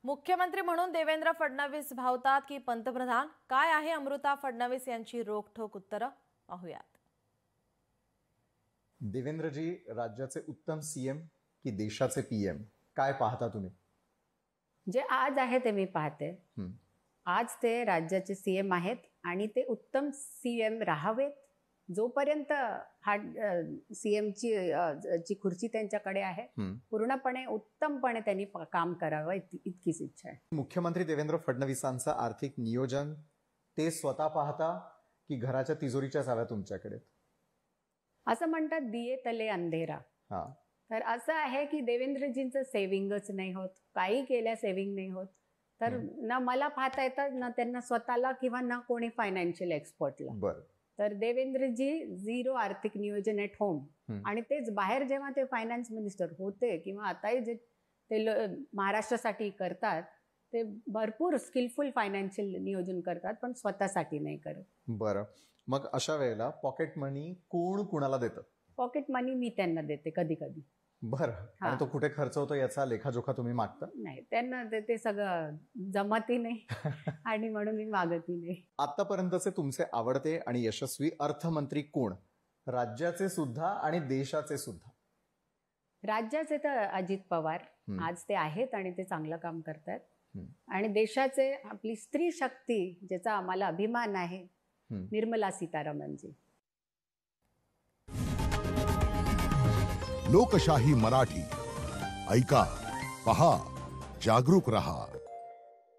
मुख्यमंत्री म्हणून देवेंद्र फडणवीस भावतात की पंतप्रधान? काय आहे अमृता फडणवीस यांची रोखठोक उत्तरं? पाहूयात. देवेंद्रजी, राज्याचे उत्तम सीएम की देशाचे पीएम, काय पाहता तुम्ही? जे आज आहे ते मी पाहते. आज ते राज्याचे सीएम आहेत आणि ते उत्तम सीएम राहावेत. जोपर्यंत हा सीएमची खुर्ची त्यांच्याकडे आहे, पूर्णपणे उत्तमपणे त्यांनी काम करावं इतकीच इच्छा आहे. मुख्यमंत्री देवेंद्र फडणवीसांचं आर्थिक नियोजन ते स्वतः पाहता की घराच्या तिजोरीच्या चाव्या तुमच्याकडे? असं म्हणतात दिये तले अंधेरा. तर असं आहे की देवेंद्रजींचं सेव्हिंगच नाही होत, काही केल्या सेव्हिंग नाही होत. तर ना मला पाहता येतं ना त्यांना स्वतःला किंवा ना कोणी फायनान्शियल एक्सपर्टला. बरं. तर देवेंद्रजी झिरो आर्थिक नियोजन ॲट होम, आणि तेच बाहेर जेव्हा ते फायनान्स मिनिस्टर होते किंवा आताही जे ते महाराष्ट्रासाठी करतात ते भरपूर स्किलफुल फायनान्शियल नियोजन करतात, पण स्वतःसाठी नाही करत. बरं, मग अशा वेळेला पॉकेट मनी कोण कुणाला देतं? पॉकेट मनी मी त्यांना देते कधी कधी. बरं, आणि तो कुठे खर्च होतो याचा लेखाजोखा तुम्ही मागता? नाही, त्यांना ते सगळं जमतही नाही आणि म्हणून मी मागतही नाही. आतापर्यंतचे तुमचे आवडते आणि यशस्वी अर्थमंत्री कोण? राज्याचे सुद्धा आणि देशाचे सुद्धा. राज्याचे तर अजित पवार आज ते आहेत आणि ते चांगलं काम करतात. आणि देशाचे आपली स्त्री शक्ती ज्याचा आम्हाला अभिमान आहे, निर्मला सीतारामनजी. लोकशाही मराठी ऐका, पहा, जागरूक रहा.